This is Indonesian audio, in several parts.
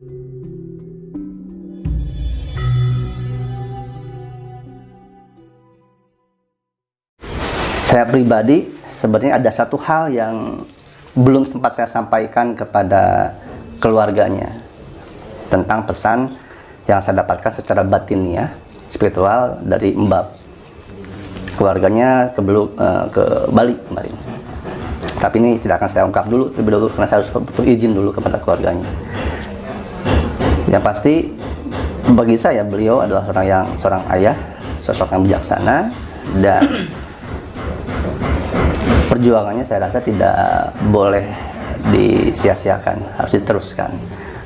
Saya pribadi sebenarnya ada satu hal yang belum sempat saya sampaikan kepada keluarganya tentang pesan yang saya dapatkan secara batiniah, spiritual dari Mbab. Keluarganya ke Bali kemarin. Tapi ini tidak akan saya ungkap dulu, lebih dulu karena saya harus butuh izin dulu kepada keluarganya. Yang pasti bagi saya beliau adalah seorang ayah, sosok yang bijaksana, dan perjuangannya saya rasa tidak boleh disia-siakan, harus diteruskan.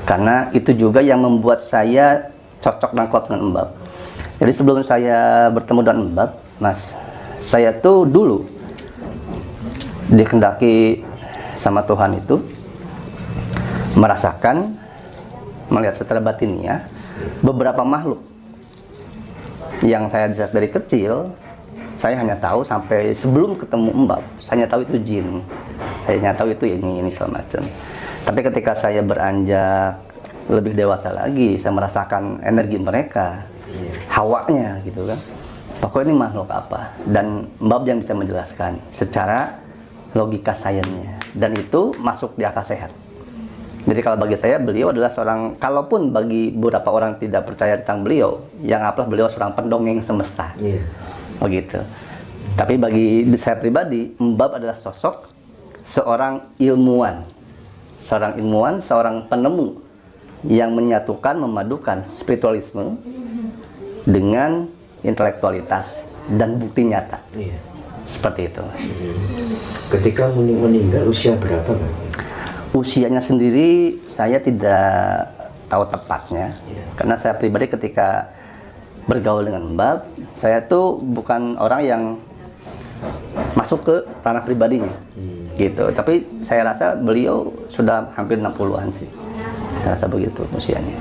Karena itu juga yang membuat saya cocok dan klop dengan Mbab. Jadi sebelum saya bertemu dengan Mbab, Mas, saya tuh dulu dikehendaki sama Tuhan itu melihat secara batiniah beberapa makhluk yang saya dari kecil. Saya hanya tahu sampai sebelum ketemu Mbab, saya hanya tahu itu jin, saya hanya tahu itu ini segala macam. Tapi ketika saya beranjak lebih dewasa lagi, saya merasakan energi mereka, hawanya gitu kan. Pokoknya ini makhluk apa? Dan Mbab yang bisa menjelaskan secara logika sainsnya, dan itu masuk di akal sehat. Jadi kalau bagi saya beliau adalah seorang, kalaupun bagi beberapa orang tidak percaya tentang beliau, yang apalah beliau seorang pendongeng semesta. Begitu. Tapi bagi saya pribadi, Mbab adalah sosok seorang ilmuwan, seorang penemu yang menyatukan, memadukan spiritualisme dengan intelektualitas dan bukti nyata. Seperti itu. Ketika meninggal usia berapa, Pak? Usianya sendiri saya tidak tahu tepatnya, karena saya pribadi ketika bergaul dengan Mbab, saya tuh bukan orang yang masuk ke tanah pribadinya, gitu. Tapi saya rasa beliau sudah hampir 60-an sih, saya rasa begitu usianya.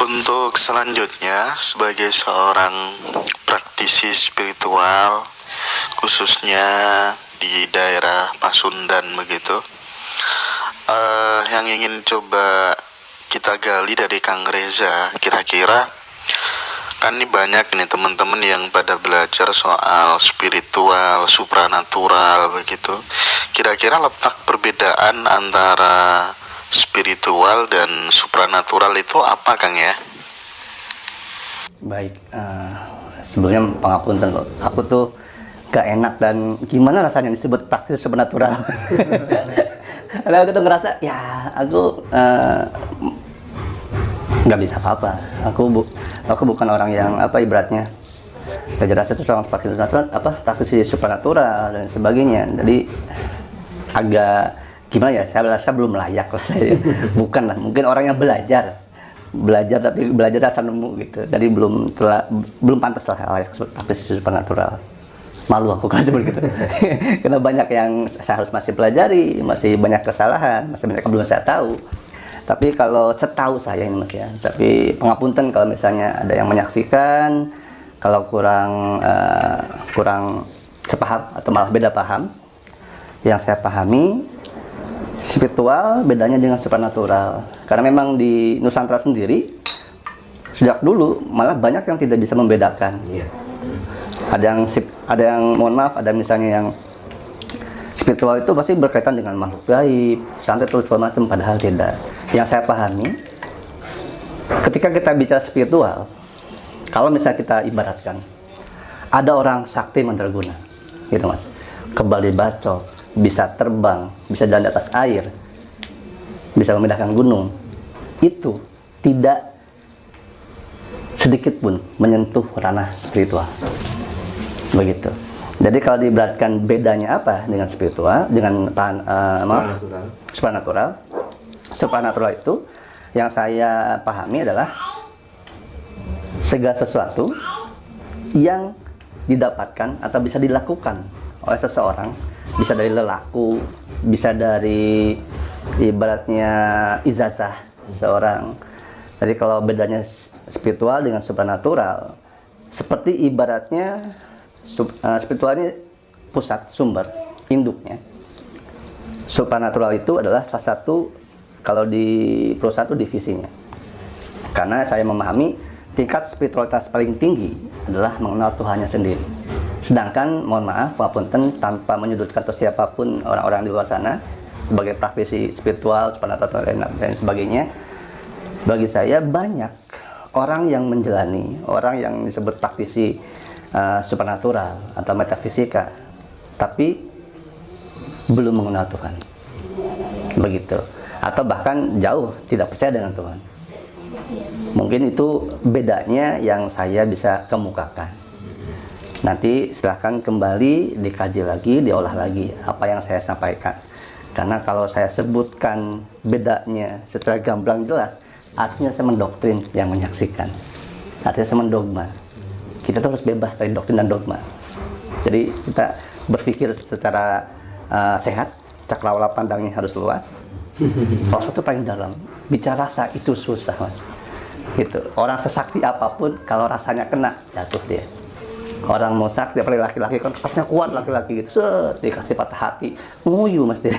Untuk selanjutnya, sebagai seorang praktisi spiritual, khususnya di daerah Pasundan begitu, yang ingin coba kita gali dari Kang Reza, kira-kira kan ini banyak nih teman-teman yang pada belajar soal spiritual, supranatural begitu. Kira-kira letak perbedaan antara spiritual dan supranatural itu apa, Kang ya? Baik, sebelumnya pengapunten loh, aku tuh gak enak dan gimana rasanya disebut praktis supranatural. Karena aku tuh ngerasa, ya aku nggak bisa apa-apa. Aku bukan orang yang ibaratnya belajar rasa itu soal praktisi supranatural dan sebagainya. Jadi agak gimana ya? Saya rasa belum layak lah saya. Bukan lah, mungkin orang yang belajar tapi belajar rasa nemu gitu. Jadi belum pantas lah layak praktisi supranatural. Malu aku kalau seperti itu. Karena banyak yang saya harus masih pelajari, masih banyak kesalahan, masih banyak yang belum saya tahu. Tapi kalau setahu saya ini Mas ya, tapi pengapunten kalau misalnya ada yang menyaksikan, kalau kurang sepaham atau malah beda paham, yang saya pahami, spiritual bedanya dengan supernatural. Karena memang di Nusantara sendiri, sejak dulu malah banyak yang tidak bisa membedakan. Ada yang mohon maaf, ada misalnya yang spiritual itu pasti berkaitan dengan makhluk gaib, santet terus segala macam, padahal tidak. Yang saya pahami, ketika kita bicara spiritual, kalau misalnya kita ibaratkan, ada orang sakti mandraguna, gitu Mas, kebal dibacok, bisa terbang, bisa jalan di atas air, bisa memindahkan gunung, itu tidak sedikit pun menyentuh ranah spiritual. Begitu. Jadi kalau diibaratkan bedanya apa dengan spiritual, dengan supranatural. Supranatural itu yang saya pahami adalah segala sesuatu yang didapatkan atau bisa dilakukan oleh seseorang, bisa dari lelaku, bisa dari ibaratnya ijazah seorang. Jadi kalau bedanya spiritual dengan supranatural, seperti ibaratnya spiritual ini pusat sumber, induknya. Supranatural itu adalah salah satu, kalau di perusahaan itu divisinya. Karena saya memahami tingkat spiritualitas paling tinggi adalah mengenal Tuhannya sendiri. Sedangkan, mohon maaf, walaupun tanpa menyudutkan atau siapapun orang-orang di luar sana, sebagai praktisi spiritual, supranatural, dan sebagainya, bagi saya banyak orang yang menjalani, orang yang disebut praktisi supranatural atau metafisika, tapi belum mengenal Tuhan. Begitu. Atau bahkan jauh tidak percaya dengan Tuhan. Mungkin itu bedanya yang saya bisa kemukakan. Nanti silahkan kembali dikaji lagi, diolah lagi apa yang saya sampaikan. Karena kalau saya sebutkan bedanya secara gamblang jelas, artinya saya mendoktrin yang menyaksikan. Artinya saya mendogma. Kita tuh harus bebas dari doktrin dan dogma. Jadi kita berpikir secara sehat, cakrawala pandangnya harus luas. Rasa itu paling dalam. Bicara rasa itu susah, Mas. Gitu. Orang sesakti apapun, kalau rasanya kena, jatuh dia. Orang mau sakti, apalagi laki-laki, kan tekadnya kuat laki-laki gitu. Set, dikasih patah hati, nguyu Mas dia.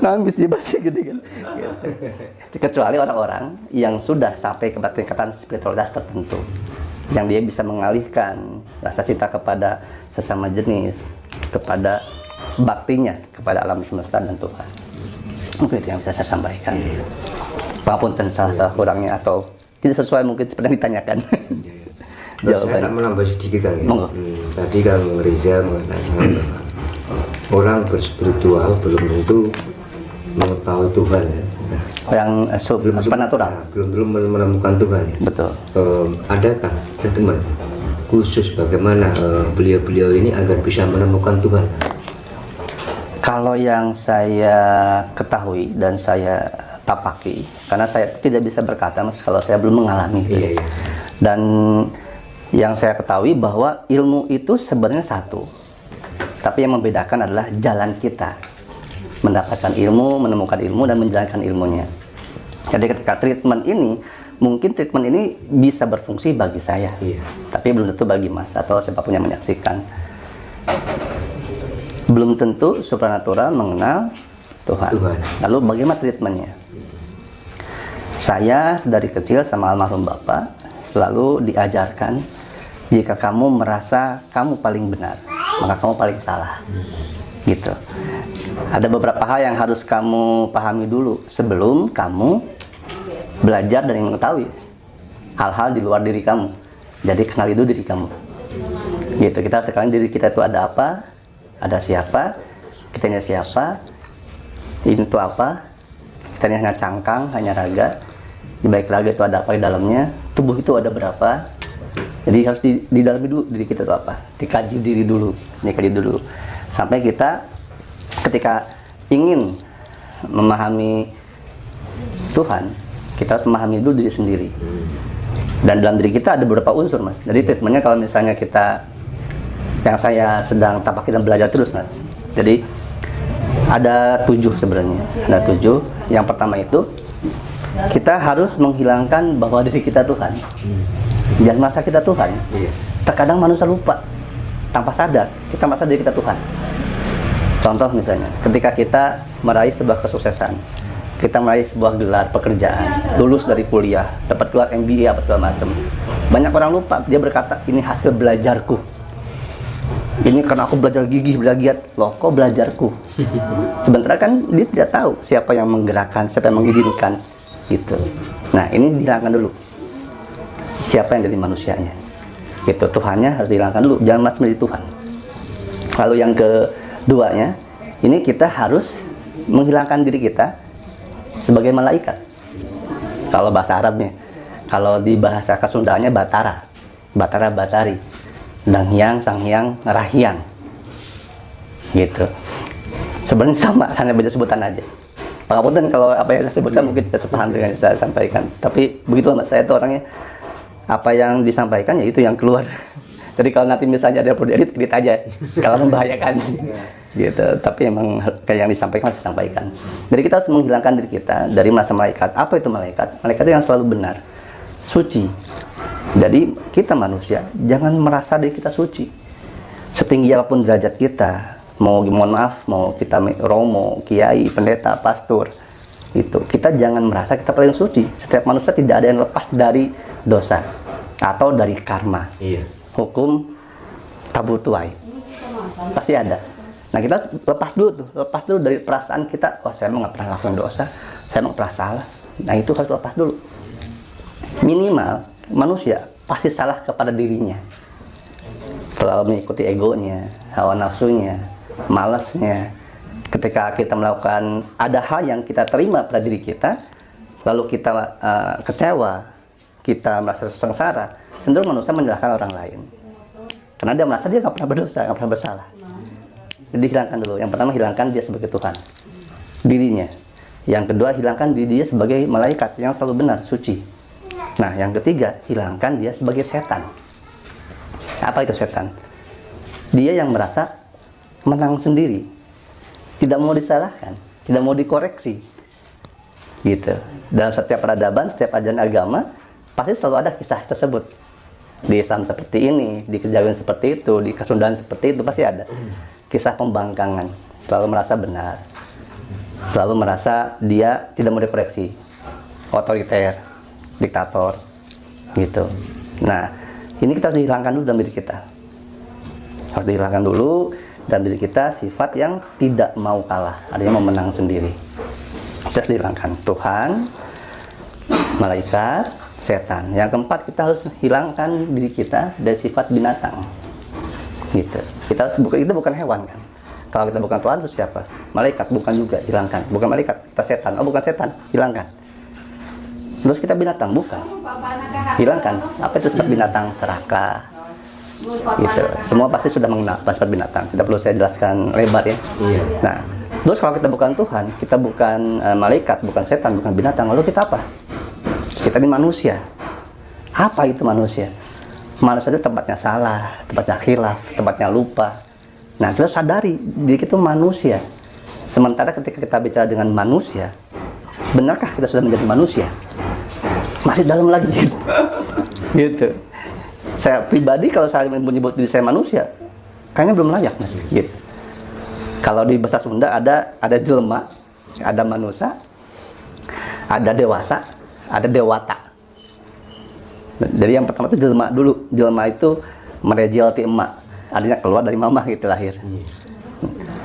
Nangis dia pasti gede kan. Gitu. Kecuali orang-orang yang sudah sampai ke tingkatan spiritualitas tertentu, yang dia bisa mengalihkan rasa cinta kepada sesama jenis, kepada baktinya, kepada alam semesta dan Tuhan. Mungkin itu yang bisa saya sampaikan. Apapun salah kurangnya atau tidak sesuai mungkin seperti yang ditanyakan. Saya nak menambah sedikit kan ya. Tadi Kang Reza mengatakan orang berspiritual belum tentu mengetahui Tuhan ya. Yang supranatural belum menemukan Tuhan ya. Betul. Adakah teman khusus bagaimana beliau-beliau ini agar bisa menemukan Tuhan? Kalau yang saya ketahui dan saya tapaki, karena saya tidak bisa berkata Mas kalau saya belum mengalami gitu. Iya. Dan yang saya ketahui bahwa ilmu itu sebenarnya satu, tapi yang membedakan adalah jalan kita mendapatkan ilmu, menemukan ilmu, dan menjalankan ilmunya. Jadi ketika treatment ini, mungkin treatment ini bisa berfungsi bagi saya, tapi belum tentu bagi Mas atau siapapun yang menyaksikan. Belum tentu supranatural mengenal Tuhan. Lalu bagaimana treatmentnya? Saya dari kecil sama almarhum Bapak selalu diajarkan, jika kamu merasa kamu paling benar, maka kamu paling salah. Gitu. Ada beberapa hal yang harus kamu pahami dulu sebelum kamu belajar dan mengetahui hal-hal di luar diri kamu. Jadi kenali dulu diri kamu. Gitu. Kita harus kenali diri kita itu ada apa, ada siapa, kitanya siapa, ini itu apa, kitanya hanya cangkang, hanya raga. Di balik raga itu ada apa di dalamnya, tubuh itu ada berapa. Jadi harus didalami dulu diri kita itu apa, dikaji diri dulu, sampai kita ketika ingin memahami Tuhan, kita harus memahami dulu diri sendiri. Dan dalam diri kita ada beberapa unsur, Mas. Jadi treatmentnya kalau misalnya kita, yang saya sedang tapaki dan belajar terus, Mas. Jadi ada 7 sebenarnya, ada 7. Yang pertama itu kita harus menghilangkan bahwa diri kita Tuhan. Jangan merasa kita Tuhan. Terkadang manusia lupa, tanpa sadar kita merasa diri kita Tuhan. Contoh misalnya, ketika kita meraih sebuah kesuksesan, kita meraih sebuah gelar pekerjaan, lulus dari kuliah, dapat gelar MBA apa segala macam. Banyak orang lupa, dia berkata ini hasil belajarku. Ini karena aku belajar gigih, belajar giat. Loh, kok belajarku? Sebenarnya kan dia tidak tahu siapa yang menggerakkan, siapa yang mengizinkan. Gitu. Nah, ini dihilangkan dulu. Siapa yang jadi manusianya? Gitu. Tuhannya harus dihilangkan dulu. Jangan merasa menjadi Tuhan. Lalu yang keduanya, ini kita harus menghilangkan diri kita sebagai malaikat. Kalau bahasa Arabnya, kalau di bahasa Kesundaannya Batara, Batara Batari, Dang Hyang, Sang Hyang, Rahyang. Gitu. Sebenarnya sama, hanya beda sebutan aja. Pangapunten kalau apa yang saya sebutkan mungkin tidak sepaham dengan yang saya sampaikan. Tapi begitulah Mas, saya itu orangnya apa yang disampaikan ya itu yang keluar. Jadi kalau nanti misalnya ada yang perlu edit aja, kalau membahayakan. Gitu. Tapi emang kayak yang disampaikan harus disampaikan. Jadi kita harus menghilangkan diri kita dari masa malaikat. Apa itu malaikat? Malaikat itu yang selalu benar, suci. Jadi kita manusia jangan merasa diri kita suci. Setinggi apapun derajat kita, Mau mohon maaf, mau kita romo, kiai, pendeta, pastor, itu kita jangan merasa kita paling suci. Setiap manusia tidak ada yang lepas dari dosa atau dari karma. Iya. Hukum tabur tuai pasti ada. Nah, kita lepas dulu dari perasaan kita, oh saya emang nggak pernah lakukan dosa, saya emang pernah salah. Nah, itu harus lepas dulu. Minimal manusia pasti salah kepada dirinya, selalu mengikuti egonya, hawa nafsunya, malasnya. Ketika kita melakukan ada hal yang kita terima pada diri kita, lalu kita kecewa, kita merasa sengsara, cenderung manusia menyalahkan orang lain karena dia merasa dia nggak pernah berdosa, nggak pernah bersalah. Jadi hilangkan dulu. Yang pertama, hilangkan dia sebagai Tuhan, dirinya. Yang kedua, hilangkan diri dia sebagai malaikat yang selalu benar, suci. Nah, yang ketiga, hilangkan dia sebagai setan. Apa itu setan? Dia yang merasa menang sendiri, tidak mau disalahkan, tidak mau dikoreksi, gitu. Dalam setiap peradaban, setiap ajaran agama, pasti selalu ada kisah tersebut. Di Islam seperti ini, di Kejawen seperti itu, di Kesundanan seperti itu, pasti ada kisah pembangkangan. Selalu merasa benar, selalu merasa dia tidak mau dikoreksi, otoriter, diktator, gitu. Nah, ini kita harus dihilangkan dulu dalam diri kita. Harus dihilangkan dulu dalam diri kita sifat yang tidak mau kalah, artinya mau menang sendiri. Terus dihilangkan Tuhan, malaikat, setan. Yang keempat, kita harus hilangkan diri kita dari sifat binatang. Gitu. Kita bukan hewan kan. Kalau kita bukan Tuhan, itu siapa? Malaikat, bukan juga, hilangkan. Bukan malaikat, kita setan. Oh, bukan setan, hilangkan. Terus kita binatang, bukan. Hilangkan. Apa itu sifat binatang? Serakah. Gitu. Semua pasti sudah mengenal sifat binatang. Tidak perlu saya jelaskan lebar ya. Nah, terus kalau kita bukan Tuhan, kita bukan malaikat, bukan setan, bukan binatang, lalu kita apa? Kita ini manusia. Apa itu manusia? Manusia itu tempatnya salah, tempatnya khilaf, tempatnya lupa. Nah, kita sadari diri kita itu manusia. Sementara ketika kita bicara dengan manusia, benarkah kita sudah menjadi manusia? Masih dalam lagi. Gitu. Saya pribadi kalau saya menyebut diri saya manusia, kayaknya belum layak, Mas. Gitu. Kalau di bahasa Sunda ada jelema, ada manusia, ada dewasa, ada dewata. Jadi yang pertama itu jelema dulu. Jelema itu merejel ti emak, artinya keluar dari mama gitu, lahir.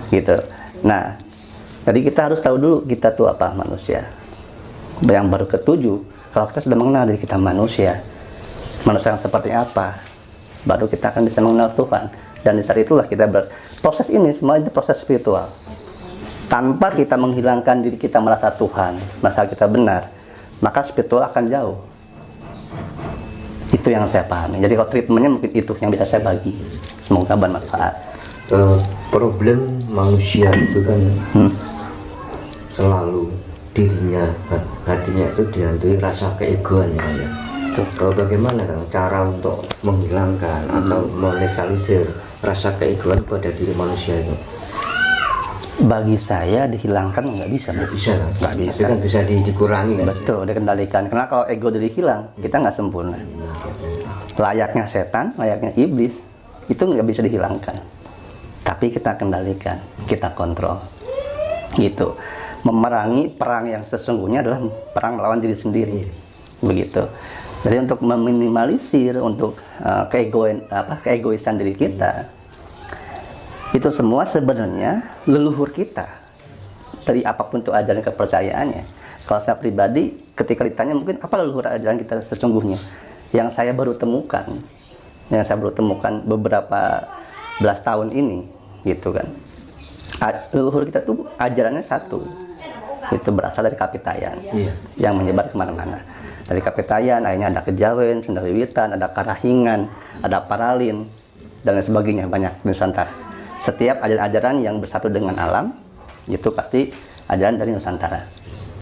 Gitu. Nah, jadi kita harus tahu dulu kita tuh apa, manusia. Yang baru ketujuh, kalau kita sudah mengenal diri kita manusia yang seperti apa, baru kita akan bisa mengenal Tuhan. Dan di saat itulah kita proses ini semua itu proses spiritual. Tanpa kita menghilangkan diri kita merasa Tuhan, merasa kita benar, maka spiritual akan jauh. Itu yang saya pahami. Jadi kalau treatmentnya mungkin itu yang bisa saya bagi. Semoga bermanfaat. Problem manusia itu kan selalu dirinya, hatinya itu dihantui rasa keegoan ya. Bagaimana Kang cara untuk menghilangkan atau menetralisir rasa keegoan pada diri manusia itu? Bagi saya dihilangkan nggak bisa, Mas. Nggak bisa. Tapi kan bisa dikurangi kan? Betul, dikendalikan. Karena kalau ego dari hilang, kita nggak sempurna. Layaknya setan, layaknya iblis, itu nggak bisa dihilangkan. Tapi kita kendalikan, kita kontrol. Gitu. Memerangi perang yang sesungguhnya adalah perang melawan diri sendiri. Begitu. Jadi untuk meminimalisir untuk keegoisan diri kita, itu semua sebenarnya leluhur kita dari apapun itu ajaran kepercayaannya. Kalau saya pribadi, ketika ditanya mungkin apa leluhur ajaran kita sesungguhnya, yang saya baru temukan beberapa belas tahun ini, gitu kan. Leluhur kita tuh ajarannya satu, itu berasal dari Kapitayan, yang menyebar kemana-mana. Dari Kapitayan, akhirnya ada Kejawen, Sunda Wiwitan, ada Karahingan, ada Paralin, dan lain sebagainya, banyak di Nusantara. Setiap ajaran-ajaran yang bersatu dengan alam, itu pasti ajaran dari Nusantara.